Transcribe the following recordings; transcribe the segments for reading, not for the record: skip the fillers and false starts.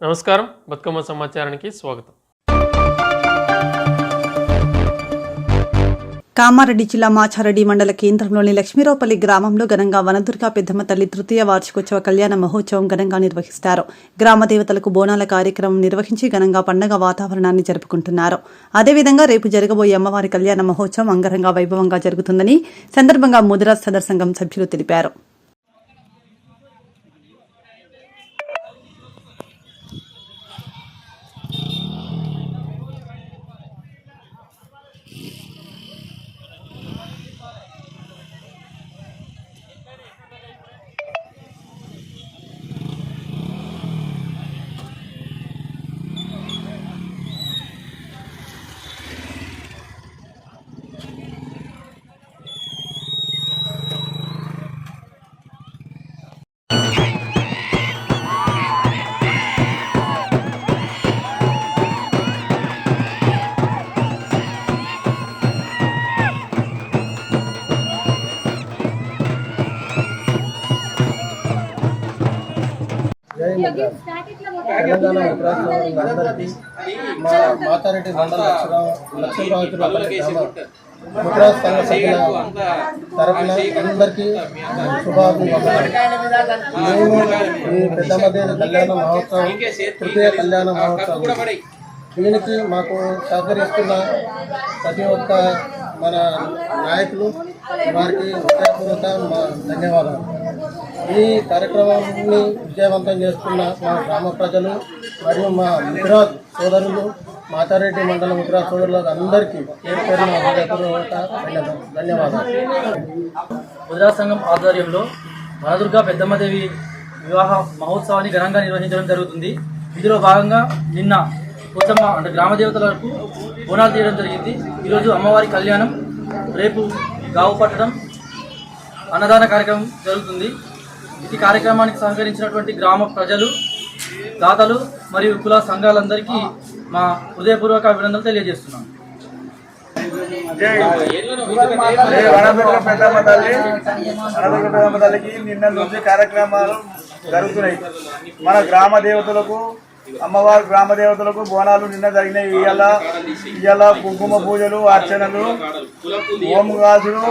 నమస్కారం, బతుకమ్మ సమాచారానికి స్వాగతం. కామారెడ్డి జిల్లా మాచారెడ్డి మండల కేంద్రంలోని లక్ష్మీరావుపల్లి గ్రామంలో ఘనంగా వనదుర్గా పెద్దమ్మ తల్లి తృతీయ వార్షికోత్సవ కళ్యాణ మహోత్సవం ఘనంగా నిర్వహిస్తారు. గ్రామ దేవతలకు బోనాల కార్యక్రమం నిర్వహించి ఘనంగా పండగ వాతావరణాన్ని జరుపుకుంటున్నారు. అదేవిధంగా రేపు జరగబోయే అమ్మవారి కళ్యాణ మహోత్సవం అంగరంగ వైభవంగా జరుగుతుందని సందర్భంగా ముదిరాజ్ సదర్ సంఘం సభ్యులు తెలిపారు. తెలంగాణ అందరికీ మా మాతారెడ్డి మండల లక్ష్మీరావుపల్లి ముద్రాజ్ సంఘ సభ్యుల తరఫున అందరికీ శుభాభివందనాలు. మేము ఈ పెద్దమ్మదేవి కళ్యాణ మహోత్సవం తృతీయ కళ్యాణ మహోత్సవం దీనికి మాకు సహకరిస్తున్న ప్రతి ఒక్క మన నాయకులు వారికి హృదయపూర్వక మా ధన్యవాదాలు. ఈ కార్యక్రమాన్ని విజయవంతం చేస్తున్న మా గ్రామ ప్రజలు మరియు మా ముద్రాజ్ సోదరులు, మాతారెడ్డి మండల ముద్రాజ్ సోదరులకు అందరికీ పేరు పేరున హృదయపూర్వక ధన్యవాదాలు. ముద్రాజ్ సంఘం ఆధ్వర్యంలో వనదుర్గా పెద్దమ్మదేవి వివాహ మహోత్సవాన్ని ఘనంగా నిర్వహించడం జరుగుతుంది. ఇందులో భాగంగా నిన్న పోచమ్మ అంటే గ్రామ దేవతలకు బోనాలు తీయడం జరిగింది. ఈరోజు అమ్మవారి కళ్యాణం, రేపు గావు పట్టడం, అన్నదాన కార్యక్రమం జరుగుతుంది. ఈ కార్యక్రమానికి సహకరించినటువంటి గ్రామ ప్రజలు, దాతలు మరియు కుల సంఘాలందరికీ మా హృదయపూర్వక అభినందనలు తెలియజేస్తున్నాం. పెద్దమ్మ తల్లికి నిన్న నుంచి కార్యక్రమాలు జరుగుతున్నాయి. మన గ్రామ దేవతలకు, అమ్మవారి గ్రామ దేవతలకు బోనాలు నిన్న జరిగినాయి. ఇవాళ కుంకుమ పూజలు, అర్చనలు, హోమగాసులు,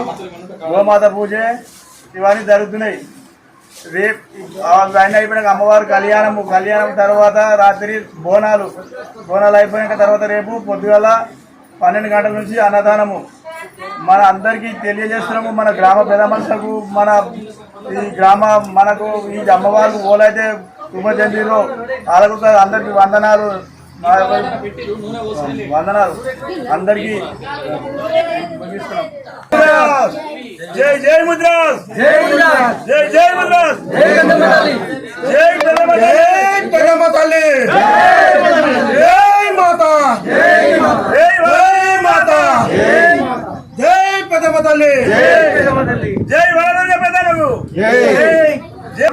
గోమాత పూజ ఇవన్నీ జరుగుతున్నాయి. రేపు ఆయన అయిపోయినాక అమ్మవారి కళ్యాణం తర్వాత రాత్రి బోనాలు అయిపోయినాక తర్వాత రేపు పొద్దుగల 12 గంటల నుంచి అన్నదానము. మన అందరికీ తెలియజేస్తున్నాము. మన గ్రామ పెద్ద మనుషులకు, మన ఈ మనకు ఈ అమ్మవారికి ఓలైతే శుభజంతిలో వాళ్ళకు అందరికీ వందనాలు అందరికీ ముగిస్తున్నాం. జై జై ముద్రాజ్, జై జై జై ముద్రాజ్, జై పెద్దమ్మ తల్లి, జై మాతా, జై మాతా, జై పెద్దమ్మ తల్లి, జై వనదుర్గ పెద్దలకు, జై జై.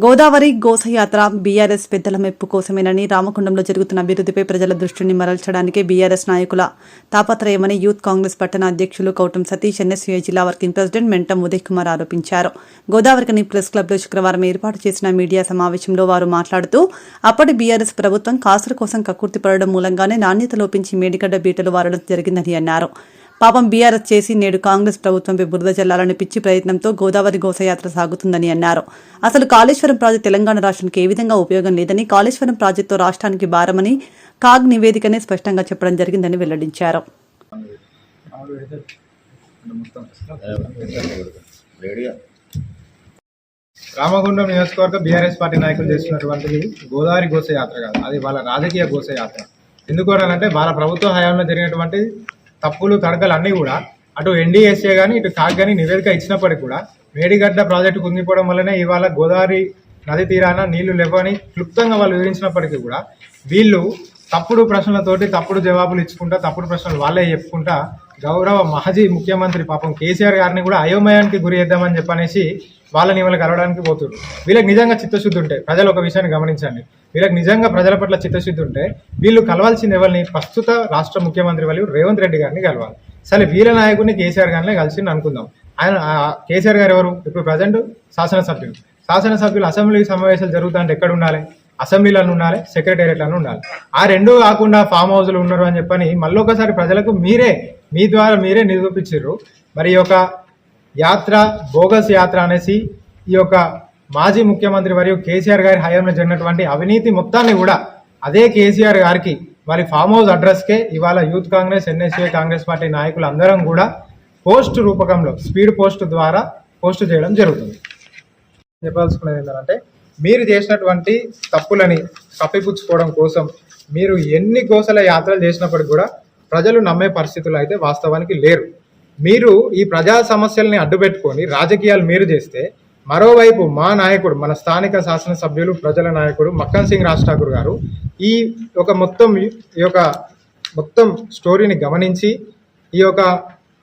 గోదావరి గోసయాత్ర బీఆర్ఎస్ పెద్దల మెప్పు కోసమేనని, రామకుండంలో జరుగుతున్న అభివృద్ధిపై ప్రజల దృష్టిని మరల్చడానికే బీఆర్ఎస్ నాయకుల తాపత్రయమని యూత్ కాంగ్రెస్ పట్టణ అధ్యక్షులు కౌటం సతీష్, ఎన్ఎస్యూఐ జిల్లా వర్కింగ్ ప్రెసిడెంట్ మెంటం ఉదయ్ కుమార్ ఆరోపించారు. గోదావరికని ప్రెస్ క్లబ్లో శుక్రవారం ఏర్పాటు చేసిన మీడియా సమావేశంలో వారు మాట్లాడుతూ, అప్పటి బీఆర్ఎస్ ప్రభుత్వం కాసుల కోసం కక్కుర్తి పడడం మూలంగానే నాణ్యత లోపించి మేడిగడ్డ బీటలు వారడం జరిగిందని అన్నారు. పాపం బీఆర్ఎస్ చేసి నేడు కాంగ్రెస్ ప్రభుత్వంపై బురద జల్లాలని పిచ్చి ప్రయత్నంతో గోదావరి గోసయాత్ర సాగుతుందని అన్నారు. అసలు కాళేశ్వరం ప్రాజెక్టు తెలంగాణ రాష్ట్రానికి ఏ విధంగా ఉపయోగం లేదని, కాళేశ్వరం ప్రాజెక్టు రాష్ట్రానికి భారమని కాగ్ నివేదికనే స్పష్టంగా చెప్పడం జరిగిందని వెల్లడించారు. రామగుండం నియోజకవర్గ బీఆర్ఎస్ పార్టీ నాయకులు చేస్తున్నటువంటిది గోదావరి గోసయాత్ర కాదు, అది వాళ్ళ రాజకీయ గోసయాత్ర. ఎందుకోనంటే వాళ్ళ ప్రభుత్వ హయాంలో జరిగినటువంటి తప్పులు తడకలు అన్నీ కూడా అటు ఎన్డీఎస్ఏ కానీ ఇటు కాగ్ కానీ నివేదిక ఇచ్చినప్పటికీ కూడా మేడిగడ్డ ప్రాజెక్టు కుంగిపోవడం వల్లనే ఇవాళ గోదావరి నది తీరాన నీళ్లు లేవని క్లుప్తంగా వాళ్ళు వివరించినప్పటికీ కూడా వీళ్ళు తప్పుడు ప్రశ్నలతోటి తప్పుడు జవాబులు ఇచ్చుకుంటా, తప్పుడు ప్రశ్నలు వాళ్ళే చెప్పుకుంటా గౌరవ మాజీ ముఖ్యమంత్రి పాపం కేసీఆర్ గారిని కూడా అయోమయానికి గురి చేద్దామని చెప్పనేసి వాళ్ళని ఇవాళ కలవడానికి పోతున్నారు. వీళ్ళకి నిజంగా చిత్తశుద్ధి ఉంటే, ప్రజలు ఒక విషయాన్ని గమనించండి, వీళ్ళకి నిజంగా ప్రజల పట్ల చిత్తశుద్ధి ఉంటే వీళ్ళు కలవాల్సిన ఎవరిని, ప్రస్తుత రాష్ట్ర ముఖ్యమంత్రి వాళ్ళు రేవంత్ రెడ్డి గారిని కలవాలి. సరే వీళ్ళ నాయకుడిని కేసీఆర్ గారిని కలిసి అనుకుందాం. ఆయన కేసీఆర్ గారు ఎవరు? ఇప్పుడు ప్రజెంట్ శాసనసభ్యులు అసెంబ్లీ సమావేశాలు జరుగుతుంటే ఎక్కడ ఉండాలి? అసెంబ్లీలను ఉండాలి, సెక్రటేరియట్లను ఉండాలి. ఆ రెండు కాకుండా ఫామ్ హౌస్లు ఉన్నారు అని చెప్పని మళ్ళీ ఒకసారి ప్రజలకు మీ ద్వారా మీరే నిరూపించారు. మరి ఈ యొక్క యాత్ర బోగస్ యాత్ర అనేసి ఈ యొక్క మాజీ ముఖ్యమంత్రి మరియు కేసీఆర్ గారి హయాంలో జరిగినటువంటి అవినీతి మొత్తాన్ని కూడా అదే కేసీఆర్ గారికి వారి ఫామ్ హౌస్ అడ్రస్కే ఇవాళ youth Congress, NSA Congress party నాయకులు అందరం కూడా పోస్ట్ రూపకంలో స్పీడ్ పోస్ట్ ద్వారా పోస్ట్ చేయడం జరుగుతుంది. చెప్పాల్సుకునేది ఏంటంటే మీరు చేసినటువంటి తప్పులని కప్పిపుచ్చుకోవడం కోసం మీరు ఎన్ని గోసల యాత్రలు చేసినప్పటికీ కూడా ప్రజలు నమ్మే పరిస్థితులు అయితే వాస్తవానికి లేరు. మీరు ఈ ప్రజా సమస్యల్ని అడ్డుపెట్టుకొని రాజకీయాలు మీరు చేస్తే, మరోవైపు మా నాయకుడు, మన స్థానిక శాసనసభ్యులు, ప్రజల నాయకుడు మక్కన్ సింగ్ రాజ్ ఠాకూర్ గారు ఈ యొక్క మొత్తం స్టోరీని గమనించి ఈ యొక్క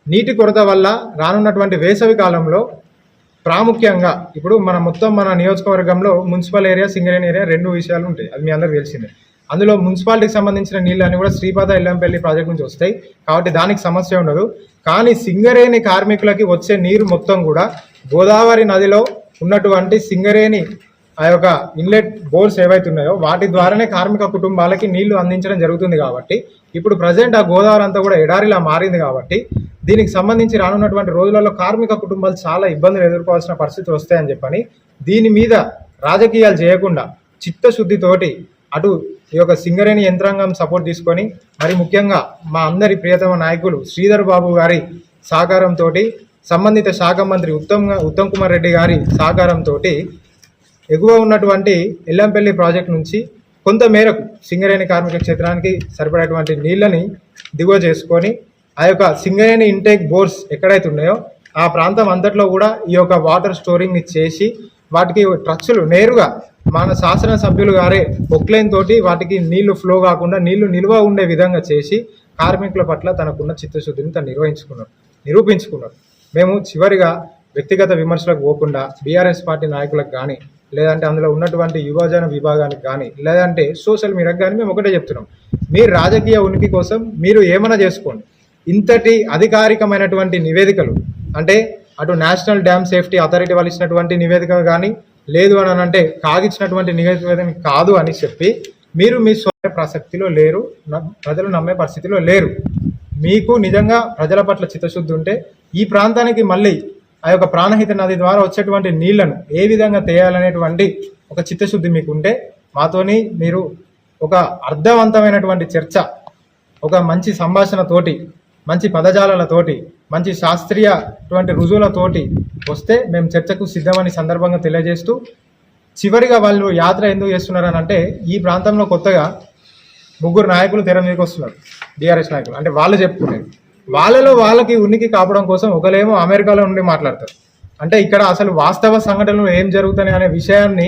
నీటి కొరత వల్ల రానున్నటువంటి వేసవి కాలంలో ప్రాముఖ్యంగా ఇప్పుడు మన నియోజకవర్గంలో మున్సిపల్ ఏరియా, సింగరేణి ఏరియా రెండు విషయాలు ఉంటాయి. అది మీ అందరికీ తెలిసిందే. అందులో మున్సిపాలిటీకి సంబంధించిన నీళ్ళని కూడా శ్రీపాద ఎల్లంపల్లి ప్రాజెక్ట్ నుంచి వస్తాయి కాబట్టి దానికి సమస్య ఉండదు. కానీ సింగరేణి కార్మికులకి వచ్చే నీరు మొత్తం కూడా గోదావరి నదిలో ఉన్నటువంటి సింగరేణి ఆ యొక్క ఇన్లెట్ బోర్స్ ఏవైతున్నాయో వాటి ద్వారానే కార్మిక కుటుంబాలకి నీళ్లు అందించడం జరుగుతుంది. కాబట్టి ఇప్పుడు ప్రజెంట్ ఆ గోదావరి అంతా కూడా ఎడారిలా మారింది. కాబట్టి దీనికి సంబంధించి రానున్నటువంటి రోజులలో కార్మిక కుటుంబాలు చాలా ఇబ్బందులు ఎదుర్కోవాల్సిన పరిస్థితులు వస్తాయని చెప్పని దీని మీద రాజకీయాలు చేయకుండా చిత్తశుద్ధితోటి అటు ఈ యొక్క సింగరేణి యంత్రాంగం సపోర్ట్ తీసుకొని మరి ముఖ్యంగా మా అందరి ప్రియతమ నాయకులు శ్రీధర్ బాబు గారి సహకారంతో, సంబంధిత శాఖ మంత్రి ఉత్తమ్ కుమార్ రెడ్డి గారి సహకారంతో ఎగువ ఉన్నటువంటి ఎల్లంపల్లి ప్రాజెక్ట్ నుంచి కొంత మేరకు సింగరేణి కార్మిక క్షేత్రానికి సరిపడేటువంటి నీళ్ళని దిగువ చేసుకొని ఆ యొక్క సింగరేణి ఇంటేక్ బోర్స్ ఎక్కడైతే ఉన్నాయో ఆ ప్రాంతం అంతట్లో కూడా ఈ యొక్క వాటర్ స్టోరింగ్ని చేసి వాటికి ట్రక్స్లు నేరుగా మన శాసనసభ్యులు గారే పొక్లైన్ తోటి వాటికి నీళ్లు ఫ్లో కాకుండా నీళ్లు నిల్వ ఉండే విధంగా చేసి కార్మికుల పట్ల తనకున్న చిత్తశుద్ధిని తను నిరూపించుకున్నారు. మేము చివరిగా వ్యక్తిగత విమర్శలకు పోకుండా బీఆర్ఎస్ పార్టీ నాయకులకు కానీ, లేదంటే అందులో ఉన్నటువంటి యువజన విభాగానికి కానీ, లేదంటే సోషల్ మీడియాకి కానీ మేము ఒకటే చెప్తున్నాం, మీరు రాజకీయ ఉనికి కోసం మీరు ఏమైనా చేసుకోండి. ఇంతటి అధికారికమైనటువంటి నివేదికలు అంటే అటు నేషనల్ డ్యామ్ సేఫ్టీ అథారిటీ వాళ్ళు ఇచ్చినటువంటి నివేదిక కానీ, లేదు అని అంటే కాగిచ్చినటువంటి నివేదిక కాదు అని చెప్పి మీరు మీ ప్రసక్తిలో లేరు, ప్రజలు నమ్మే పరిస్థితిలో లేరు. మీకు నిజంగా ప్రజల పట్ల చిత్తశుద్ధి ఉంటే ఈ ప్రాంతానికి మళ్ళీ ఆ యొక్క ప్రాణహిత నది ద్వారా వచ్చేటువంటి నీళ్లను ఏ విధంగా తేయాలనేటువంటి ఒక చిత్తశుద్ధి మీకు ఉంటే మాతోని మీరు ఒక అర్థవంతమైనటువంటి చర్చ, ఒక మంచి సంభాషణతోటి, మంచి పదజాలతోటి, మంచి శాస్త్రీయటువంటి రుజువులతోటి వస్తే మేము చర్చకు సిద్ధమని సందర్భంగా తెలియజేస్తూ, చివరిగా వాళ్ళు యాత్ర ఎందుకు చేస్తున్నారని అంటే ఈ ప్రాంతంలో కొత్తగా 3 నాయకులు తెర మీదకి వస్తున్నారు, బీఆర్ఎస్ నాయకులు. అంటే వాళ్ళు చెప్పుకునేది వాళ్ళలో వాళ్ళకి ఉనికి కాపడం కోసం ఒకలేమో అమెరికాలో నుండి మాట్లాడతారు. అంటే ఇక్కడ అసలు వాస్తవ సంఘటనలు ఏం జరుగుతున్నాయి అనే విషయాన్ని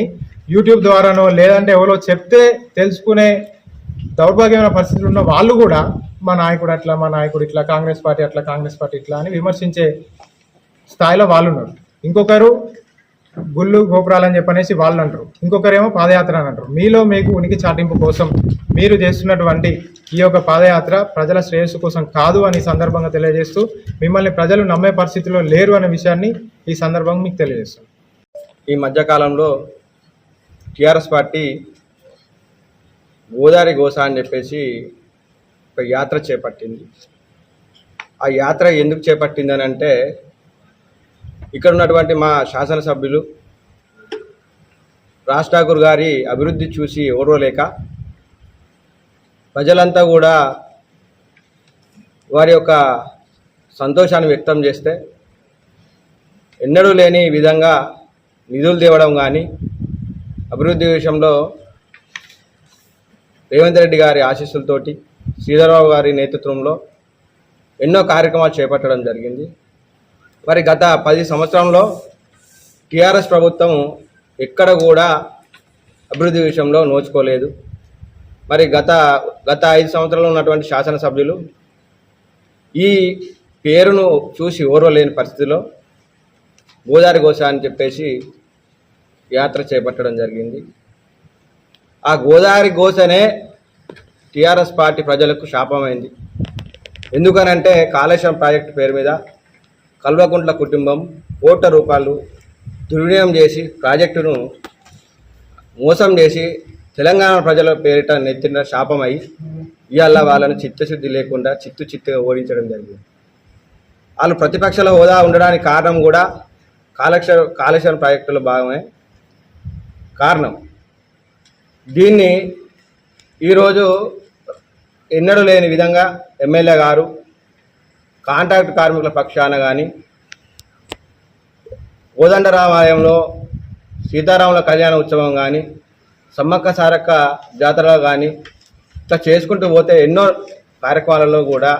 యూట్యూబ్ ద్వారానో లేదంటే ఎవరో చెప్తే తెలుసుకునే దౌర్భాగ్యమైన పరిస్థితులు ఉన్న వాళ్ళు కూడా మా నాయకుడు అట్లా, మా నాయకుడు ఇట్లా, కాంగ్రెస్ పార్టీ అట్లా, కాంగ్రెస్ పార్టీ ఇట్లా అని విమర్శించే స్థాయిలో వాళ్ళు ఉన్నారు. ఇంకొకరు గుళ్ళు గోపురాలని చెప్పనేసి వాళ్ళు అంటారు, ఇంకొకరేమో పాదయాత్ర అని అంటారు. మీకు ఉనికి చాటింపు కోసం మీరు చేస్తున్నటువంటి ఈ యొక్క పాదయాత్ర ప్రజల శ్రేయస్సు కోసం కాదు అని సందర్భంగా తెలియజేస్తూ, మిమ్మల్ని ప్రజలు నమ్మే పరిస్థితిలో లేరు అనే విషయాన్ని ఈ సందర్భంగా మీకు తెలియజేస్తాను. ఈ మధ్యకాలంలో టీఆర్ఎస్ పార్టీ గోదావరి గోస అని చెప్పేసి ఒక యాత్ర చేపట్టింది. ఆ యాత్ర ఎందుకు చేపట్టింది అని అంటే, ఇక్కడ ఉన్నటువంటి మా శాసనసభ్యులు రాజ్ ఠాకూర్ గారి అభివృద్ధి చూసి ఓర్వలేక ప్రజలంతా కూడా వారి యొక్క సంతోషాన్ని వ్యక్తం చేస్తే ఎన్నడూ లేని విధంగా నిధులు తేవడం కానీ, అభివృద్ధి విషయంలో రేవంత్ రెడ్డి గారి ఆశీస్సులతోటి, శ్రీధరరావు గారి నేతృత్వంలో ఎన్నో కార్యక్రమాలు చేపట్టడం జరిగింది. మరి గత 10 సంవత్సరంలో టీఆర్ఎస్ ప్రభుత్వం ఎక్కడ కూడా అభివృద్ధి విషయంలో నోచుకోలేదు. మరి గత 5 సంవత్సరాలు ఉన్నటువంటి శాసనసభ్యులు ఈ పేరును చూసి ఓర్వలేని పరిస్థితిలో గోదావరి గోస అని చెప్పేసి యాత్ర చేపట్టడం జరిగింది. ఆ గోదావరి గోసనే టీఆర్ఎస్ పార్టీ ప్రజలకు శాపమైంది. ఎందుకనంటే కాళేశ్వరం ప్రాజెక్టు పేరు మీద కల్వకుంట్ల కుటుంబం కోట్ల రూపాయలు దుర్వినియోగం చేసి ప్రాజెక్టును మోసం చేసి తెలంగాణ ప్రజల పేరిట నెత్తిన శాపమై ఇవాళ వాళ్ళని చిత్తశుద్ధి లేకుండా చిత్తుగా ఓడించడం జరిగింది. వాళ్ళు ప్రతిపక్షాల హోదా ఉండడానికి కారణం కూడా కాళేశ్వరం ప్రాజెక్టులో భాగమే కారణం. దీన్ని ఈరోజు ఎన్నడూ లేని విధంగా ఎమ్మెల్యే గారు కాంట్రాక్ట్ కార్మికుల పక్షాన కానీ కోదండరామాలయంలో సీతారాముల కళ్యాణ ఉత్సవం కానీ సమ్మక్క సారక్క జాతరలో కానీ ఇట్లా చేసుకుంటూ పోతే ఎన్నో కార్యక్రమాలలో కూడా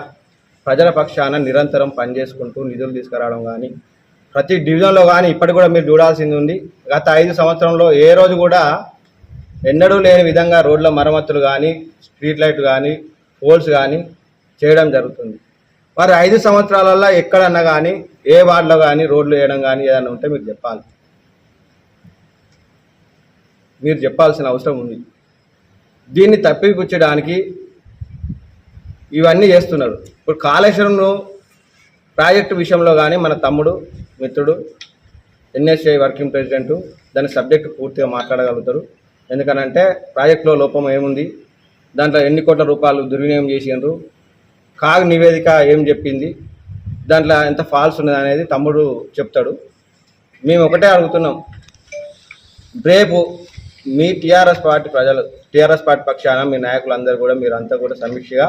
ప్రజల పక్షాన నిరంతరం పనిచేసుకుంటూ నిధులు తీసుకురావడం కానీ ప్రతి డివిజన్లో కానీ ఇప్పటికి కూడా మీరు చూడాల్సింది ఉంది. గత 5 సంవత్సరంలో ఏ రోజు కూడా ఎన్నడూ లేని విధంగా రోడ్ల మరమ్మతులు కానీ స్ట్రీట్ లైట్ కానీ పోల్స్ కానీ చేయడం జరుగుతుంది. మరి 5 సంవత్సరాలలో ఎక్కడన్నా కానీ ఏ వార్డులో కానీ రోడ్లు వేయడం కానీ ఏదైనా ఉంటే మీరు చెప్పాలి. మీరు చెప్పాల్సిన అవసరం ఉంది. దీన్ని తప్పిపుచ్చడానికి ఇవన్నీ చేస్తున్నారు. ఇప్పుడు కాళేశ్వరంలో ప్రాజెక్టు విషయంలో కానీ మన తమ్ముడు మిత్రుడు ఎన్ఎస్ఐ వర్కింగ్ ప్రెసిడెంట్ దాని సబ్జెక్టు పూర్తిగా మాట్లాడగలుగుతారు. ఎందుకనంటే ప్రాజెక్టులో లోపం ఏముంది, దాంట్లో ఎన్ని కోట్ల రూపాయలు దుర్వినియోగం చేసిండ్రు, కాగ్ నివేదిక ఏం చెప్పింది, దాంట్లో ఎంత ఫాల్స్ ఉన్నది అనేది తమ్ముడు చెప్తాడు. మేము ఒకటే అడుగుతున్నాం, రేపు మీ టీఆర్ఎస్ పార్టీ పక్షాన మీ నాయకులందరూ కూడా మీరంతా కూడా సమీక్షగా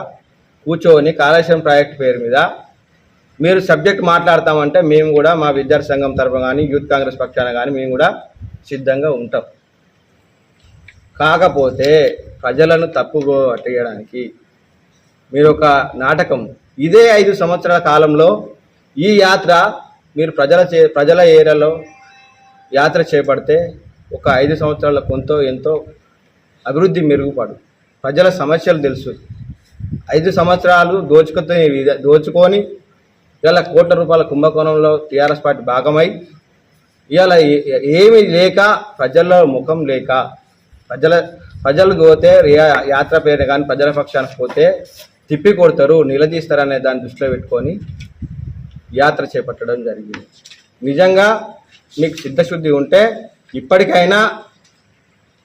కూర్చొని కాళేశ్వరం ప్రాజెక్టు పేరు మీద మీరు సబ్జెక్ట్ మాట్లాడతామంటే మేము కూడా మా విద్యార్థి సంఘం తరఫున కానీ యూత్ కాంగ్రెస్ పక్షాన కానీ మేము కూడా సిద్ధంగా ఉంటాం. కాకపోతే ప్రజలను తప్పుగో అట్టేయడానికి మీరు ఒక నాటకం, ఇదే 5 సంవత్సరాల కాలంలో ఈ యాత్ర మీరు ప్రజల ఏరియాలో యాత్ర చేపడితే ఒక 5 సంవత్సరాల ఎంతో అభివృద్ధి మెరుగుపడు. ప్రజల సమస్యలు తెలుసు. 5 సంవత్సరాలు దోచుకొని ఇవాళ కోట్ల రూపాయల కుంభకోణంలో టీఆర్ఎస్ పార్టీ భాగమై ఇవాళ ఏమీ లేక ప్రజల్లో ముఖం లేక ప్రజలు పోతే యాత్ర పేరు కానీ ప్రజల పక్షానికి పోతే తిప్పి కొడతారు, నిలదీస్తారనే దాన్ని దృష్టిలో పెట్టుకొని యాత్ర చేపట్టడం జరిగింది. నిజంగా మీకు చిత్తశుద్ధి ఉంటే ఇప్పటికైనా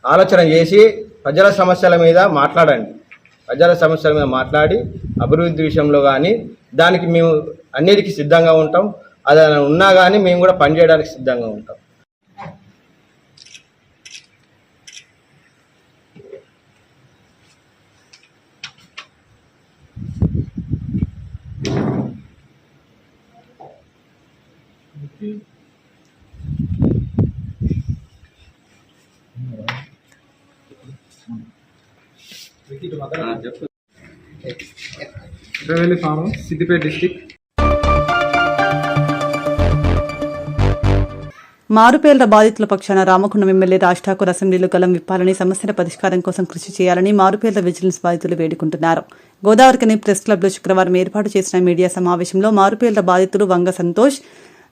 ఆలోచన చేసి ప్రజల సమస్యల మీద మాట్లాడండి. ప్రజల సమస్యల మీద మాట్లాడి అభివృద్ధి విషయంలో కానీ దానికి మేము అన్నిటికీ సిద్ధంగా ఉంటాం. అది ఉన్నా కానీ మేము కూడా పనిచేయడానికి సిద్ధంగా ఉంటాం. సిద్దిపేట డిస్టిక్ మారుపేర్ల బాధితుల పక్షాన రామగుండం ఎమ్మెల్యే రాజ్ ఠాకూర్ అసెంబ్లీలో గలం విప్పాలని, సమస్యల పరిష్కారం కోసం కృషి చేయాలని మారుపేర్ల విజిలెన్స్ బాధితులు వేడుకుంటున్నారు. గోదావరికని ప్రెస్ క్లబ్లో శుక్రవారం ఏర్పాటు చేసిన మీడియా సమావేశంలో మారుపేర్ల బాధితులు వంగ సంతోష్,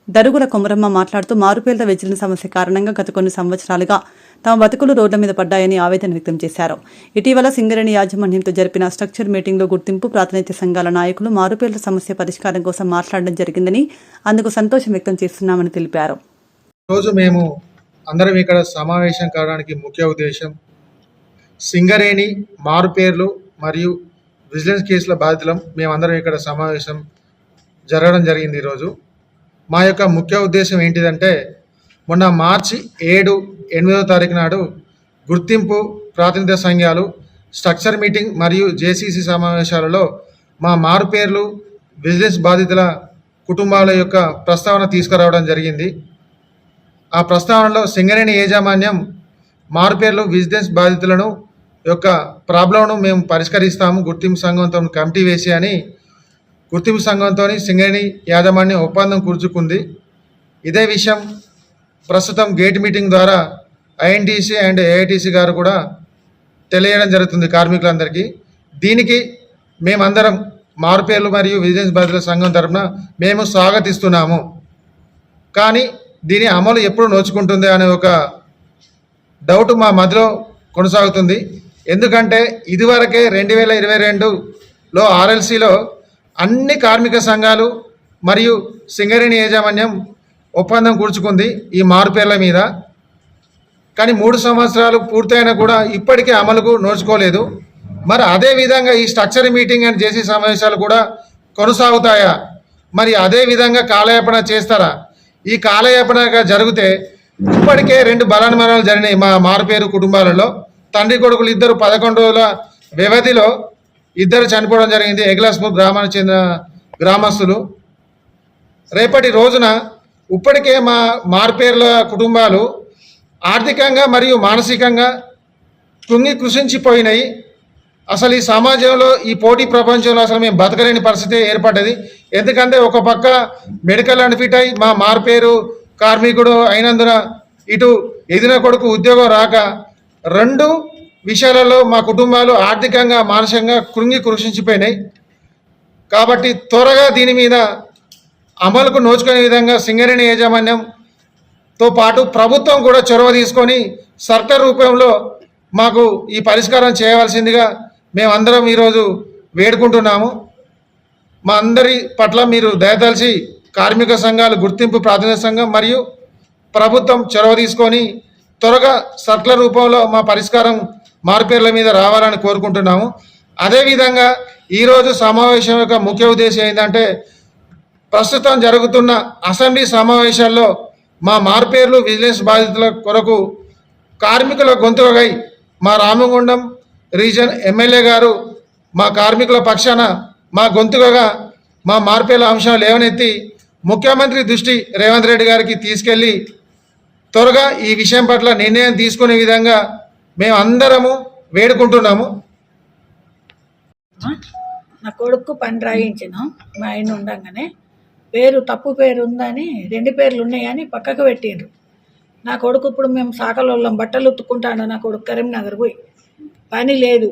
దరుగుల కొమరమ్మ మాట్లాడుతూ మారుపేర్ల విజిలెన్స్ సమస్య కారణంగా గత కొన్ని సంవత్సరాలుగా తమ బతుకులు రోడ్ల మీద పడ్డాయని ఆవేదన వ్యక్తం చేశారు. ఇటీవల సింగరేణి యాజమాన్యంతో జరిపిన స్ట్రక్చర్ మీటింగ్లో గుర్తింపు ప్రాతినిధ్య సంఘాల నాయకులు మారుపేర్ల సమస్య పరిష్కారం కోసం మాట్లాడడం జరిగిందని, అందుకు సంతోషం వ్యక్తం చేస్తున్నామని తెలిపారు. రోజు మేము అందరం ఇక్కడ సమావేశం కావడానికి ముఖ్య ఉద్దేశం సింగరేణి మారుపేర్లు మరియు విజిలెన్స్ కేసుల బాధితులం మేమందరం ఇక్కడ సమావేశం జరగడం జరిగింది. ఈరోజు మా యొక్క ముఖ్య ఉద్దేశం ఏంటిదంటే, మొన్న మార్చి 7, 8వ తారీఖు నాడు గుర్తింపు ప్రాతినిధ్య సంఘాలు స్ట్రక్చర్ మీటింగ్ మరియు జేసీసీ సమావేశాలలో మా మారుపేర్లు విజిలెన్స్ బాధితుల కుటుంబాల యొక్క ప్రస్తావన తీసుకురావడం జరిగింది. ఆ ప్రస్తావనలో సింగరేణి యాజమాన్యం మారుపేర్లు విజిలెన్స్ బాధితులను యొక్క ప్రాబ్లంను మేము పరిష్కరిస్తాము గుర్తింపు సంఘంతో కమిటీ వేసి అని గుర్తింపు సంఘంతో సింగరేణి యాజమాన్యం ఒప్పందం కూర్చుకుంది. ఇదే విషయం ప్రస్తుతం గేట్ మీటింగ్ ద్వారా ఐఎన్టీసీ అండ్ ఏఐటీసీ గారు కూడా తెలియడం జరుగుతుంది కార్మికులందరికీ. దీనికి మేమందరం మారుపేర్లు మరియు విజిలెన్స్ బాధితుల సంఘం తరఫున మేము స్వాగతిస్తున్నాము. కానీ దీని అమలు ఎప్పుడు నోచుకుంటుంది అనే ఒక డౌట్ మా మధ్యలో కొనసాగుతుంది. ఎందుకంటే ఇదివరకే 2022లో ఆర్ఎల్సీలో అన్ని కార్మిక సంఘాలు మరియు సింగరేణి యాజమాన్యం ఒప్పందం కూర్చుకుంది ఈ మారుపేర్ల మీద. కానీ 3 సంవత్సరాలు పూర్తయినా కూడా ఇప్పటికే అమలుకు నోచుకోలేదు. మరి అదే విధంగా ఈ స్ట్రక్చర్ మీటింగ్ అండ్ జేసీ సమావేశాలు కూడా కొనసాగుతాయా? మరి అదే విధంగా కాలయాపన చేస్తారా? ఈ కాలయాపనగా జరిగితే ఇప్పటికే 2 బలాన్మరణాలు జరిగినాయి మా మారుపేరు కుటుంబాలలో. తండ్రి కొడుకులు ఇద్దరు 11 రోజుల వ్యవధిలో ఇద్దరు చనిపోవడం జరిగింది. ఎగ్లాస్పూర్ గ్రామానికి చెందిన గ్రామస్తులు. రేపటి రోజున ఇప్పటికే మా మారుపేర్ల కుటుంబాలు ఆర్థికంగా మరియు మానసికంగా కృషించిపోయినాయి. అసలు ఈ సమాజంలో ఈ పోటీ ప్రపంచంలో అసలు మేము బతకలేని పరిస్థితి ఏర్పడ్డది. ఎందుకంటే ఒక పక్క మెడికల్ అన్ఫిట్ అయి మా మారుపేరు కార్మికుడు అయినందున ఇటు ఎదిన కొడుకు ఉద్యోగం రాక 2 విషయాలలో మా కుటుంబాలు ఆర్థికంగా మానసికంగా కృషించిపోయినాయి. కాబట్టి త్వరగా దీని మీద అమలుకు నోచుకునే విధంగా సింగరేణి యాజమాన్యంతో పాటు ప్రభుత్వం కూడా చొరవ తీసుకొని సర్కార్ రూపంలో మాకు ఈ పరిష్కారం చేయవలసిందిగా మేమందరం ఈరోజు వేడుకుంటున్నాము. మా అందరి పట్ల మీరు దయతలిచి కార్మిక సంఘాలు గుర్తింపు ప్రాతినిధ్య సంఘం మరియు ప్రభుత్వం చొరవ తీసుకొని త్వరగా సర్కులర్ రూపంలో మా పరిష్కారం మారుపేర్ల మీద రావాలని కోరుకుంటున్నాము. అదేవిధంగా ఈరోజు సమావేశం యొక్క ముఖ్య ఉద్దేశం ఏంటంటే ప్రస్తుతం జరుగుతున్న అసెంబ్లీ సమావేశాల్లో మా మారుపేర్లు విజిలెన్స్ బాధితుల కొరకు కార్మికుల గొంతుకై మా రామగుండం రీజన్ ఎమ్మెల్యే గారు మా కార్మికుల పక్షాన మా గొంతుకగా మా మారుపేర్ల అంశాలు లేవనెత్తి ముఖ్యమంత్రి దృష్టి రేవంత్ రెడ్డి గారికి తీసుకెళ్ళి త్వరగా ఈ విషయం పట్ల నిర్ణయం తీసుకునే విధంగా మేము అందరము వేడుకుంటున్నాము. నా కొడుకు పని రాయించినాం. మా ఆయన ఉండగానే తప్పు పేరు ఉందని 2 పేర్లు ఉన్నాయని పక్కకు పెట్టిండ్రు. నా కొడుకు ఇప్పుడు మేము సాకలోళ్ళం బట్టలు ఉత్తుకుంటాను. నా కొడుకు కరీంనగర్ పోయి పని లేదు,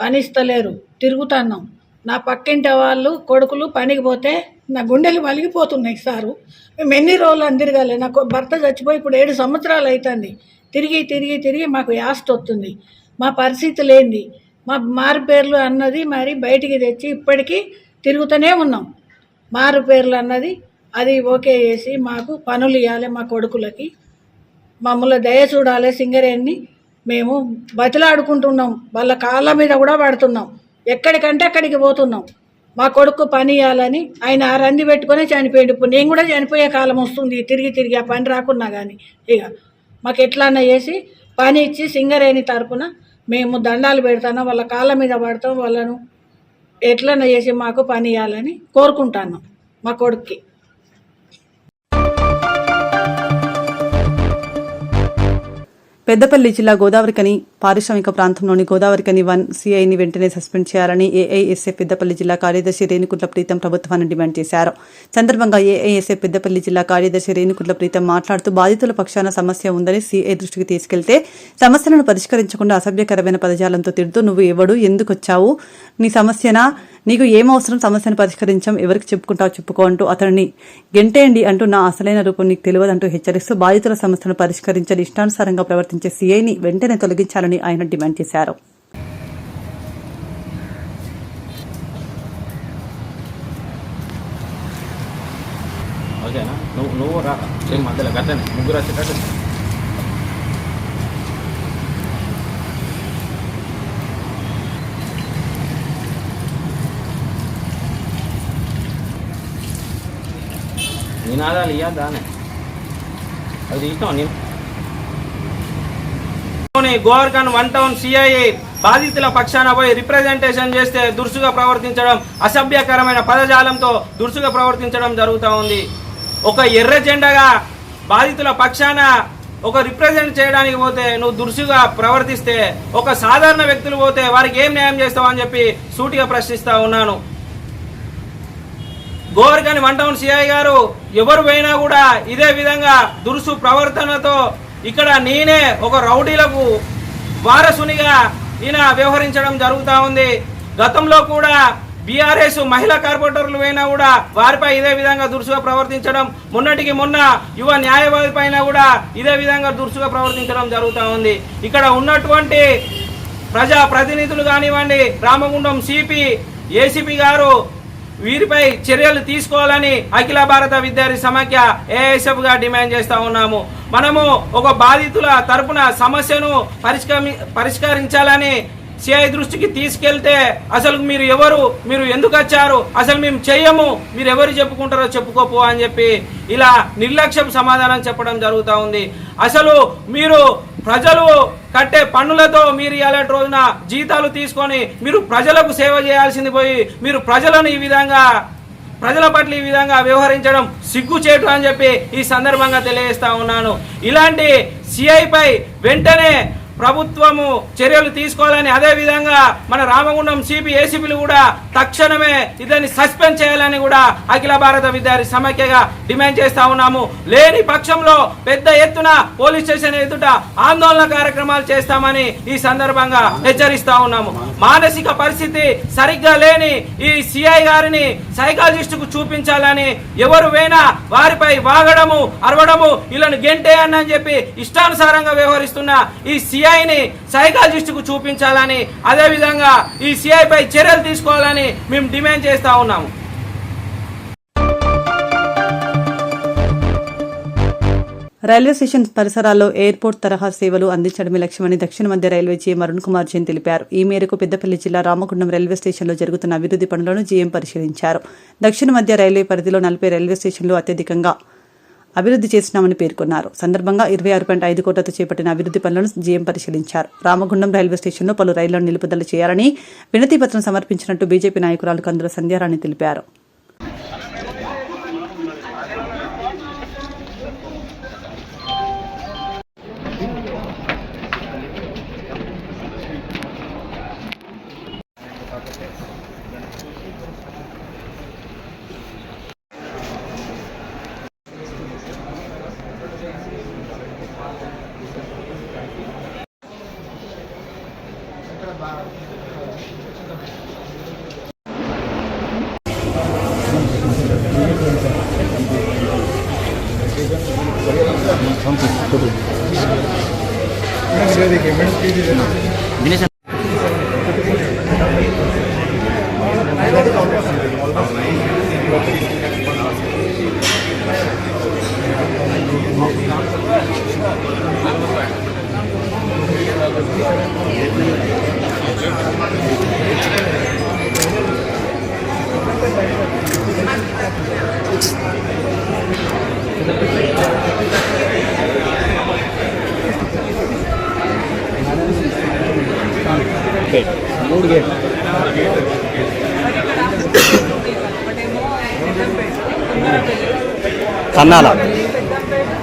పని ఇస్తలేరు, తిరుగుతున్నాం. నా పక్కింటి వాళ్ళు కొడుకులు పనికి పోతే నా గుండెలు వలిగిపోతున్నాయి సారు. మేము ఎన్ని రోజులు తిరగాలి. నాకు భర్త చచ్చిపోయి ఇప్పుడు 7 సంవత్సరాలు అవుతుంది. తిరిగి తిరిగి తిరిగి మాకు యాస్ట్ వస్తుంది. మా పరిస్థితి లేనిది మా మారుపేర్లు అన్నది మరి బయటికి తెచ్చి ఇప్పటికీ తిరుగుతూనే ఉన్నాం. మారుపేర్లు అన్నది అది ఓకే చేసి మాకు పనులు ఇవ్వాలి. మా కొడుకులకి మమ్మల్ని దయ చూడాలి. సింగరేణిని మేము బతిలాడుకుంటున్నాం. వాళ్ళ కాళ్ళ మీద కూడా పడుతున్నాం. ఎక్కడికంటే అక్కడికి పోతున్నాం. మా కొడుకు పని ఇవ్వాలని ఆయన రంది పెట్టుకొని చనిపోయింది. ఇప్పుడు నేను కూడా చనిపోయే కాలం వస్తుంది తిరిగి తిరిగి ఆ పని రాకున్నా కానీ. ఇక మాకు ఎట్లన్నా చేసి పని ఇచ్చి సింగరేణి తరపున మేము దండాలు పెడతాను. వాళ్ళ కాళ్ళ మీద పడతాం. వాళ్ళను ఎట్లన్నా చేసి మాకు పని ఇవ్వాలని కోరుకుంటాను మా కొడుక్కి. పెద్దపల్లి జిల్లా గోదావరికని పారిశ్రామిక ప్రాంతంలోని గోదావరికని 1 సిఐని వెంటనే సస్పెండ్ చేయాలని ఏఐఎస్ఎఫ్ పెద్దపల్లి జిల్లా కార్యదర్శి రేణుకుట్ల ప్రీతం ప్రభుత్వాన్ని డిమాండ్ చేశారు. సందర్భంగా ఏఐఎస్ఎఫ్ పెద్దపల్లి జిల్లా కార్యదర్శి రేణుకుట్ల ప్రీతం మాట్లాడుతూ బాధితుల పక్షాన సమస్య ఉందని సిఐ దృష్టికి తీసుకెళ్తే సమస్యలను పరిష్కరించకుండా అసభ్యకరమైన పదజాలంతో తిడుతూ నువ్వు ఎవడు, ఎందుకొచ్చావు, నీ సమస్యనా, నీకు ఏమవసరం, సమస్యను పరిష్కరించాం, ఎవరికి చెప్పుకుంటావు చెప్పుకో అంటూ అతనిని గెంటేయండి అంటూ నా అసలైన రూపం నీకు తెలియదంటూ హెచ్చరిస్తూ బాధితుల సమస్యను పరిష్కరించని ఇష్టానుసారంగా ప్రవర్తించే సీఐని వెంటనే తొలగించాలని ఆయన డిమాండ్ చేశారు. నినాదాలు ఇవ్వదానే అది ఇష్టం. గోవర్కన్ 1 టౌన్ సిఐఏ బాధితుల పక్షాన పోయి రిప్రజెంటేషన్ చేస్తే దురుసుగా ప్రవర్తించడం, అసభ్యకరమైన పదజాలంతో దురుసుగా ప్రవర్తించడం జరుగుతూ ఉంది. ఒక ఎర్ర జెండాగా బాధితుల పక్షాన ఒక రిప్రజెంట్ చేయడానికి పోతే నువ్వు దురుసుగా ప్రవర్తిస్తే ఒక సాధారణ వ్యక్తులు పోతే వారికి ఏం న్యాయం చేస్తావు అని చెప్పి సూటిగా ప్రశ్నిస్తూ ఉన్నాను. గోవర్కన్ 1 టౌన్ సిఐ గారు ఎవరు పోయినా కూడా ఇదే విధంగా దురుసు ప్రవర్తనతో ఇక్కడ నేనే ఒక రౌడీలకు వారసునిగా ఈయన వ్యవహరించడం జరుగుతూ ఉంది. గతంలో కూడా బీఆర్ఎస్ మహిళా కార్పొరేటర్లు అయినా కూడా వారిపై ఇదే విధంగా దురుసుగా ప్రవర్తించడం, మొన్నటికి మొన్న యువ న్యాయవాది పైన కూడా ఇదే విధంగా దురుసుగా ప్రవర్తించడం జరుగుతూ ఉంది. ఇక్కడ ఉన్నటువంటి ప్రజా ప్రతినిధులు కానివ్వండి, రామగుండం సిపి ఏసీపీ గారు వీరిపై చర్యలు తీసుకోవాలని అఖిల భారత విద్యార్థి సమాఖ్య ఏఐఎస్ఎఫ్ గా డిమాండ్ చేస్తా ఉన్నాము. మనము ఒక బాధితుల తరపున సమస్యను పరిష్కరించాలని సిఐ దృష్టికి తీసుకెళ్తే అసలు మీరు ఎవరు, మీరు ఎందుకు వచ్చారు, అసలు మేము చెయ్యము, మీరు ఎవరు చెప్పుకుంటారో చెప్పుకోపో అని చెప్పి ఇలా నిర్లక్ష్యం సమాధానం చెప్పడం జరుగుతూ ఉంది. అసలు మీరు ప్రజలు కట్టే పన్నులతో మీరు ఇలాంటి రోజున జీతాలు తీసుకొని మీరు ప్రజలకు సేవ చేయాల్సింది పోయి మీరు ప్రజలను ప్రజల పట్ల ఈ విధంగా వ్యవహరించడం సిగ్గుచేటు అని చెప్పి ఈ సందర్భంగా తెలియజేస్తా ఉన్నాను. ఇలాంటి సిఐపై వెంటనే ప్రభుత్వము చర్యలు తీసుకోవాలని, అదేవిధంగా మన రామగుండం సిపి ఏసీపీలు కూడా తక్షణమే ఇదని సస్పెండ్ చేయాలని కూడా అఖిల భారత విద్యార్థి సమాఖ్యగా డిమాండ్ చేస్తా ఉన్నాము. లేని పక్షంలో పెద్ద ఎత్తున పోలీస్ స్టేషన్ ఎదుట ఆందోళన కార్యక్రమాలు చేస్తామని ఈ సందర్భంగా హెచ్చరిస్తా ఉన్నాము. మానసిక పరిస్థితి సరిగ్గా లేని ఈ సిఐ గారిని సైకాలజిస్టుకు చూపించాలని, ఎవరు వేనా వారిపై వాగడము, అరవడము, వీళ్ళని గెంటేయని చెప్పి ఇష్టానుసారంగా వ్యవహరిస్తున్న ఈ సిఐని సైకాలజిస్టుకు చూపించాలని, అదేవిధంగా ఈ సిఐ పై చర్యలు తీసుకోవాలని మేము డిమాండ్ చేస్తా ఉన్నాము. రైల్వే స్టేషన్ పరిసరాల్లో ఎయిర్పోర్ట్ తరహా సేవలు అందించడమే లక్ష్యమని దక్షిణ మధ్య రైల్వే జీఎం అరుణ్ కుమార్ జైన్ తెలిపారు. ఈ మేరకు పెద్దపల్లి జిల్లా రామగుండం రైల్వే స్టేషన్లో జరుగుతున్న అభివృద్ధి పనులను జీఎం పరిశీలించారు. దక్షిణ మధ్య రైల్వే పరిధిలో 40 రైల్వే స్టేషన్లు అత్యధికంగా అభివృద్ధి చేసినామని పేర్కొన్నారు. సందర్భంగా 26.5 కోట్లతో చేపట్టిన అభివృద్ధి పనులను జీఎం పరిశీలించారు. రామగుండం రైల్వే స్టేషన్లో పలు రైళ్లను నిలుపుదల చేయాలని వినతి పత్రం సమర్పించినట్టు బీజేపీ నాయకురాలు కందుల సంధ్యారాణి తెలిపారు.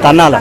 తన్నాల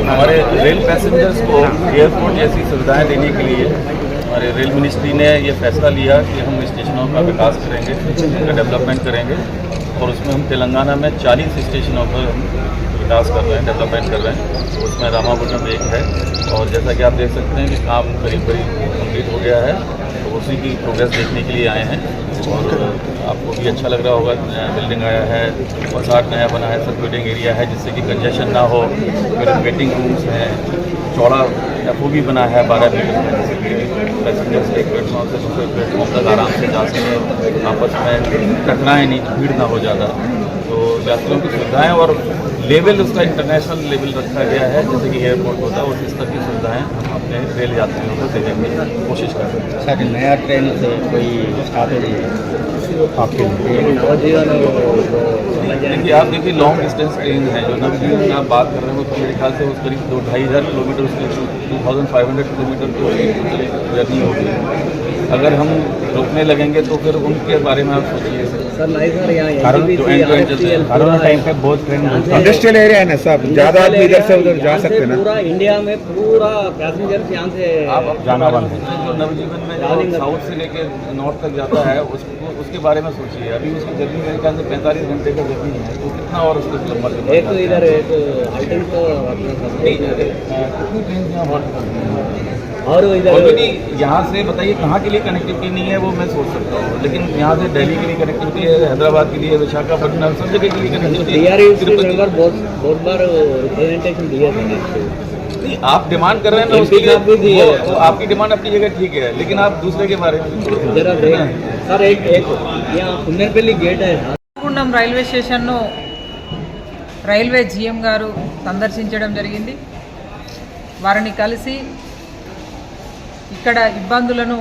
हमारे रेल पैसेंजर्स को एयरपोर्ट जैसी सुविधाएं देने के लिए हमारे रेल मिनिस्ट्री ने ये फैसला लिया कि हम स्टेशनों का विकास करेंगे, उनका डेवलपमेंट करेंगे और उसमें हम तेलंगाना में 40 स्टेशनों पर विकास कर रहे हैं, डेवलपमेंट कर रहे हैं। उसमें रामागुंडम एक है और जैसा कि आप देख सकते हैं कि काम करीब करीब कंप्लीट हो गया है। तो वो उसी की प्रोग्रेस देखने के लिए आए हैं और आपको भी अच्छा लग रहा होगा। नया बिल्डिंग आया है, फसाड नया बना है, सर्कुलेटिंग एरिया है जिससे कि कंजेशन ना हो, फिर वेटिंग रूम्स हैं, चौड़ा FOB बना है 12 मीटर का, जैसे कि पैसेंजर्स एक प्लेटफॉर्म से दूसरे प्लेटफॉर्म तक आराम से जा सकें, आपस में टकराएँ नहीं, भीड़ ना हो ज़्यादा। तो यात्रियों की सुविधाएँ और लेवल उसका इंटरनेशनल लेवल रखा गया है, जैसे कि एयरपोर्ट होता है उस स्तर की सुविधाएँ हम अपने रेल यात्रियों को देने की कोशिश कर रहे हैं। सर नया ट्रेन से कोई स्टॉपेज आपके देखिए आप देखिए लॉन्ग डिस्टेंस ट्रेन है जो नवजीवन आप बात कर रहे हैं, वो मेरे ख्याल से उस करीब 2-2,500 किलोमीटर उसके 2500 किलोमीटर की जर्नी होगी। अगर हम रुकने लगेंगे तो फिर उनके बारे में आप सोचिए सर। नहीं सर, यहाँ कोरोना टाइम पे बहुत ट्रेन इंडस्ट्रियल एरिया है ना सब, ज़्यादा आदमी इधर से उधर जा सकते हैं ना। पूरा इंडिया में पूरा पैसेंजर यहाँ से आप जाना बंद है। जो नवजीवन में जो साउथ से लेकर नॉर्थ तक जाता है उसके बारे में सोचिए। अभी उसकी जर्नी मेरे ख्याल से 45 घंटे का जर्नी है, तो कितना और उसको लंबा एक तो इधर एक आइटम तो कितनी ट्रेन यहाँ हॉल्ट करती हैं और इधर ऑलरेडी यहाँ से बताइए कहाँ के लिए कनेक्टिविटी नहीं है वो मैं सोच सकता हूँ, लेकिन यहाँ से दिल्ली के लिए कनेक्टिविटी है, हैदराबाद के लिए, विशाखापट्टनम, सब जगह के लिए कनेक्टिविटी है। बहुत बार रिप्रेजेंटेशन दिया था। आप डिमांड कर रहे हैं ना उसके लिए, वो आपकी डिमांड अपनी जगह ठीक है, लेकिन आप दूसरे के बारे में जरा सर एक यहाँ कुन्नेरपल्ली गेट है। రామగుండం రైల్వే స్టేషన్ను రైల్వే GM గారు సందర్శించడం జరిగింది. వారిని కలిసి ఇక్కడ ఇబ్బందులను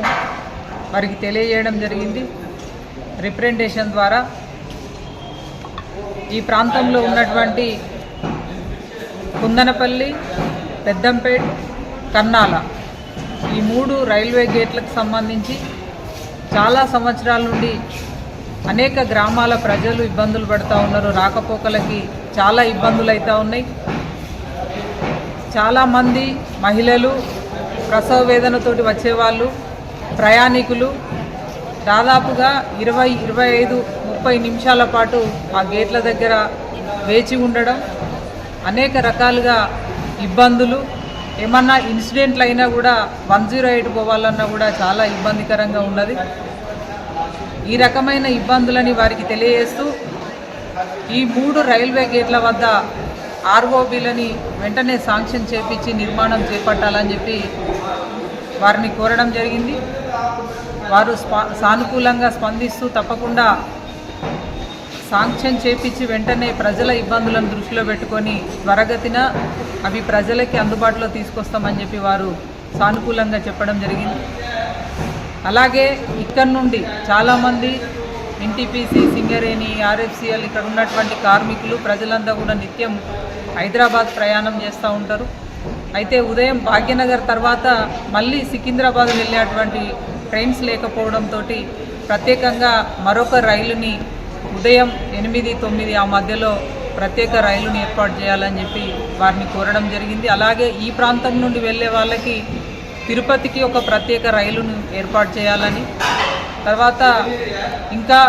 వారికి తెలియజేయడం జరిగింది. రిప్రజెంటేషన్ ద్వారా ఈ ప్రాంతంలో ఉన్నటువంటి కుందనపల్లి, పెద్దంపేట్, కన్నాల ఈ 3 రైల్వే గేట్లకు సంబంధించి చాలా సంవత్సరాల నుండి అనేక గ్రామాల ప్రజలు ఇబ్బందులు పడుతూ ఉన్నారు. రాకపోకలకి చాలా ఇబ్బందులు అవుతూ ఉన్నాయి. చాలామంది మహిళలు, ప్రసవ వేదనతోటి వచ్చేవాళ్ళు, ప్రయాణికులు దాదాపుగా 20-25-30 నిమిషాల పాటు ఆ గేట్ల దగ్గర వేచి ఉండడం, అనేక రకాలుగా ఇబ్బందులు, ఏమన్నా ఇన్సిడెంట్లు అయినా కూడా 108 పోవాలన్నా కూడా చాలా ఇబ్బందికరంగా ఉన్నది. ఈ రకమైన ఇబ్బందులని వారికి తెలియజేస్తూ ఈ 3 రైల్వే గేట్ల వద్ద ROBలని వెంటనే శాంక్షన్ చేపించి నిర్మాణం చేపట్టాలని చెప్పి వారిని కోరడం జరిగింది. వారు సానుకూలంగా స్పందిస్తూ తప్పకుండా శాంక్షన్ చేపించి వెంటనే ప్రజల ఇబ్బందులను దృష్టిలో పెట్టుకొని త్వరగతిన అవి ప్రజలకి అందుబాటులో తీసుకొస్తామని చెప్పి వారు సానుకూలంగా చెప్పడం జరిగింది. అలాగే ఇక్కడ నుండి చాలామంది NTPC, సింగరేణి, RFCL ఇక్కడ ఉన్నటువంటి కార్మికులు ప్రజలంతా కూడా నిత్యం హైదరాబాద్ ప్రయాణం చేస్తూ ఉంటారు. అయితే ఉదయం భాగ్యనగర్ తర్వాత మళ్ళీ సికింద్రాబాద్ వెళ్ళేటువంటి ట్రైన్స్ లేకపోవడంతో ప్రత్యేకంగా మరొక రైలుని ఉదయం 8-9 ఆ మధ్యలో ప్రత్యేక రైలుని ఏర్పాటు చేయాలని చెప్పి వారిని కోరడం జరిగింది. అలాగే ఈ ప్రాంతం నుండి వెళ్ళే వాళ్ళకి తిరుపతికి ఒక ప్రత్యేక రైలును ఏర్పాటు చేయాలని, తర్వాత ఇంకా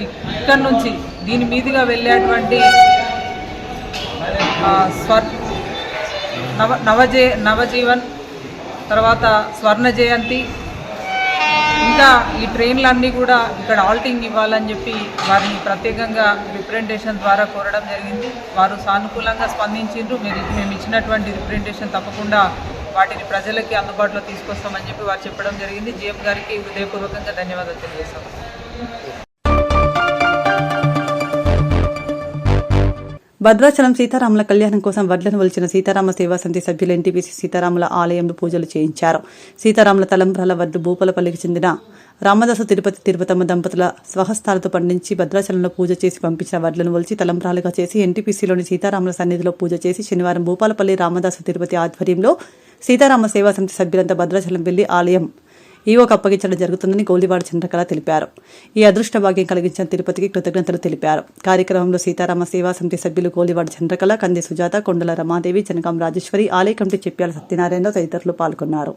ఇక్కడ నుంచి దీని మీదుగా వెళ్ళేటువంటి నవజీవన్, తర్వాత స్వర్ణ జయంతి, ఇంకా ఈ ట్రైన్లన్నీ కూడా ఇక్కడ ఆల్టింగ్ ఇవ్వాలని చెప్పి వారిని ప్రత్యేకంగా రిప్రజెంటేషన్ ద్వారా కోరడం జరిగింది. వారు సానుకూలంగా స్పందించిండ్రు. మేము ఇచ్చినటువంటి రిప్రజెంటేషన్ తప్పకుండా వాటిని ప్రజలకి అందుబాటులో తీసుకొస్తామని చెప్పి వారు చెప్పడం జరిగింది. GM గారికి హృదయపూర్వకంగా ధన్యవాదాలు తెలియజేస్తాం. భద్రాచలం సీతారాముల కళ్యాణం కోసం వడ్లను ఒలిచిన సీతారామ సేవా సమితి సభ్యులు NTPC సీతారాముల ఆలయంలో పూజలు చేయించారు. సీతారాముల తలంబ్రాల వడ్లు భూపాలపల్లికి చెందిన రామదాసు తిరుపతమ్మ దంపతుల స్వహస్తాలతో పండించి భద్రాచలంలో పూజ చేసి పంపించిన వడ్లను ఒలిచి తలంబ్రాలుగా చేసి NTPCలోని సీతారాముల సన్నిధిలో పూజ చేసి శనివారం భూపాలపల్లి రామదాసు తిరుపతి ఆధ్వర్యంలో సీతారామ సేవా సమితి సభ్యులంతా భద్రాచలం వెళ్లి ఆలయం ఈవోకు అప్పగించడం జరుగుతుందని గోలివాడ చంద్రకళ తెలిపారు. ఈ అదృష్ట భాగ్యం కలిగించిన తిరుపతికి కృతజ్ఞతలు తెలిపారు. కార్యక్రమంలో సీతారామ సేవా సమితి సభ్యులు గోలివాడ చంద్రకళ, కంది సుజాత, కొండల రమాదేవి, జనగాం రాజేశ్వరి, ఆలయ కమిటీ చెప్పాల సత్యనారాయణ తదితరులు పాల్గొన్నారు.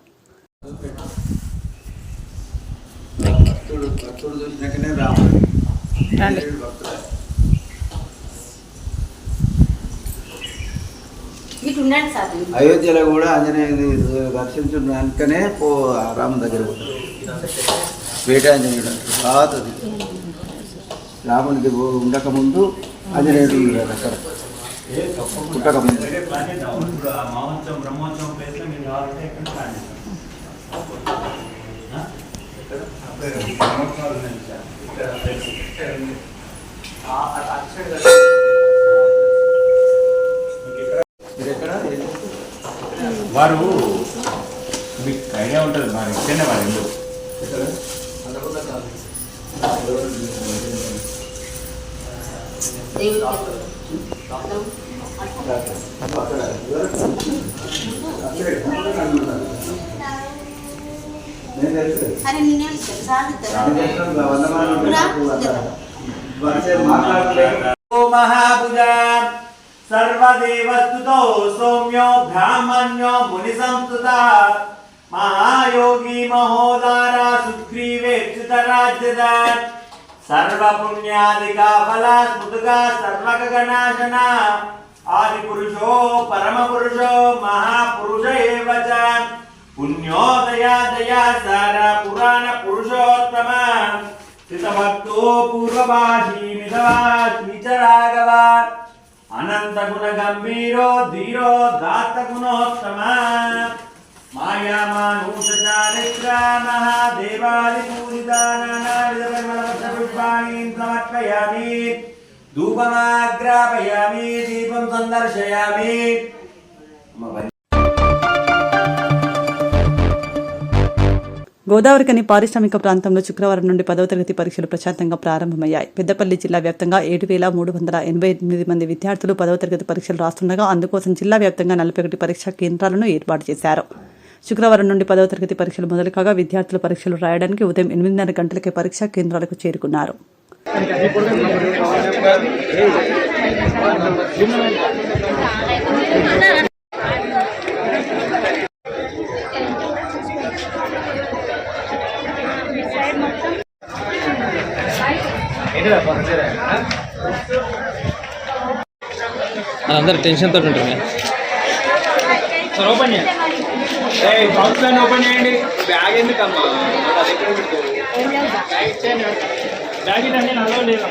అయోధ్యలో కూడా ఆంజనేయుని దర్శించడానికనే రాముని దగ్గర వేటాంజనేయుడు పాతది రామునికి ఉండకముందు ఆంజనేయుడు ఉన్నాడు అక్కడ పుట్టకముందు. వారు మీకు ఐడియా ఉంటుంది మరి ఇక్కడనే వారు ఎందుకు మహాభుజా సర్వదేవస్తుతో సౌమ్యో బ్రాహ్మణ్యో ముని సంస్తుత మహాయోగి మహోదార సుగ్రీవేచ్యుత రాజ్యద సర్వపుణ్యాదికా ఫల స్మృతుగా సర్వగణాశన ఆది పురుషో పరమ పురుషో మహాపురుష ఏవ చ పుణ్యోదయా దయా సార పురాణ పురుషోత్తమ హితభక్తో పూర్వభాషీ మితవాసి చ రాఘవ అనంత గుణ గంభీరో ధీరో దాత గుణోత్తమ మాయా మానుష చారిత్ర మహాదేవాది పూజితా నానావిధ పరిమళ పుష్పాణి సమర్పయామి ధూపమాగ్రాపయామి దీపం సందర్శయామి. గోదావరికని పారిశ్రామిక ప్రాంతంలో శుక్రవారం నుండి 10వ తరగతి పరీక్షలు ప్రశాంతంగా ప్రారంభమయ్యాయి. పెద్దపల్లి జిల్లా వ్యాప్తంగా 7,388 మంది విద్యార్థులు 10వ తరగతి పరీక్షలు రాస్తుండగా అందుకోసం జిల్లా వ్యాప్తంగా 41 పరీక్షా కేంద్రాలను ఏర్పాటు చేశారు. శుక్రవారం నుండి 10వ తరగతి పరీక్షలు మొదలు కాగా విద్యార్థులు పరీక్షలు రాయడానికి ఉదయం 8:30 గంటలకే పరీక్షా కేంద్రాలకు చేరుకున్నారు. అందరు టెన్షన్ తోటి ఉంటుంది. ఓపెన్ చేయండి, ఓపెన్ చేయండి. బ్యాగ్ ఎందుకమ్మా బ్యాగ్ ఇదండి నాలో లేదా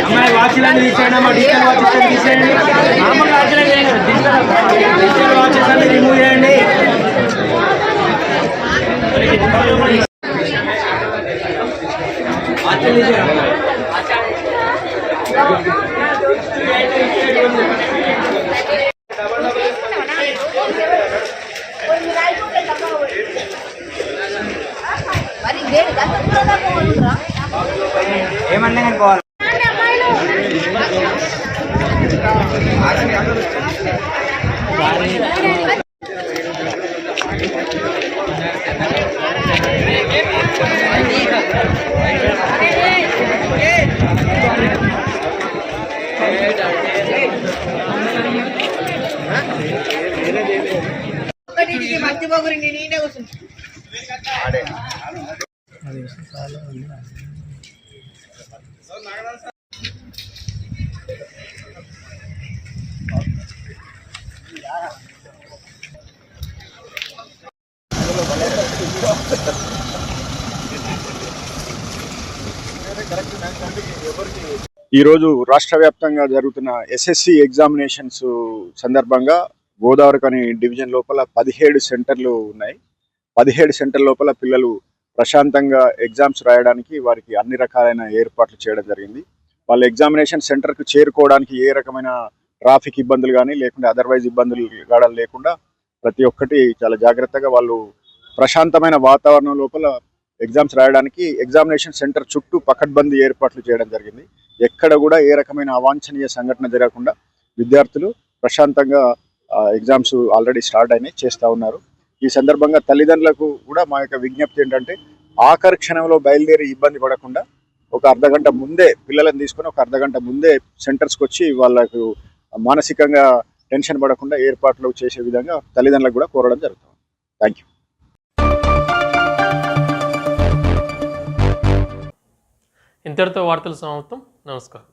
అమ్మాయి వాచ్లన్నీ తీసేయండి అమ్మా. డిజిటల్ వాచెస్ తీసేయండి. మామూలు వాచ్లే చేయండి. డిజిటల్ వాచెస్ అన్ని రిమూవ్ చేయండి. ఏమన్నా కానీ పోవాలి. ఈరోజు రాష్ట్ర వ్యాప్తంగా జరుగుతున్న ఎస్ఎస్సి ఎగ్జామినేషన్స్ సందర్భంగా గోదావరికని డివిజన్ లోపల 17 సెంటర్లు ఉన్నాయి. 17 సెంటర్ లోపల పిల్లలు ప్రశాంతంగా ఎగ్జామ్స్ రాయడానికి వారికి అన్ని రకాలైన ఏర్పాట్లు చేయడం జరిగింది. వాళ్ళ ఎగ్జామినేషన్ సెంటర్కు చేరుకోవడానికి ఏ రకమైన ట్రాఫిక్ ఇబ్బందులు కానీ లేకుంటే అదర్వైజ్ ఇబ్బందులు కావడం లేకుండా ప్రతి ఒక్కటి చాలా జాగ్రత్తగా వాళ్ళు ప్రశాంతమైన వాతావరణం లోపల ఎగ్జామ్స్ రాయడానికి ఎగ్జామినేషన్ సెంటర్ చుట్టూ పకడ్బందీ ఏర్పాట్లు చేయడం జరిగింది. ఎక్కడ కూడా ఏ రకమైన అవాంఛనీయ సంఘటన జరగకుండా విద్యార్థులు ప్రశాంతంగా ఎగ్జామ్స్ ఆల్రెడీ స్టార్ట్ అయినాయి, చేస్తూ ఉన్నారు. ఈ సందర్భంగా తల్లిదండ్రులకు కూడా మా యొక్క విజ్ఞప్తి ఏంటంటే ఆఖరి క్షణంలో బయలుదేరి ఇబ్బంది పడకుండా ఒక అర్ధగంట ముందే పిల్లలను తీసుకొని ఒక అర్ధగంట ముందే సెంటర్స్కి వచ్చి వాళ్ళకు మానసికంగా టెన్షన్ పడకుండా ఏర్పాట్లు చేసే విధంగా తల్లిదండ్రులకు కూడా కోరడం జరుగుతుంది. Thank you. ఇంతటితో వార్తలు సమాప్తం. నమస్కారం.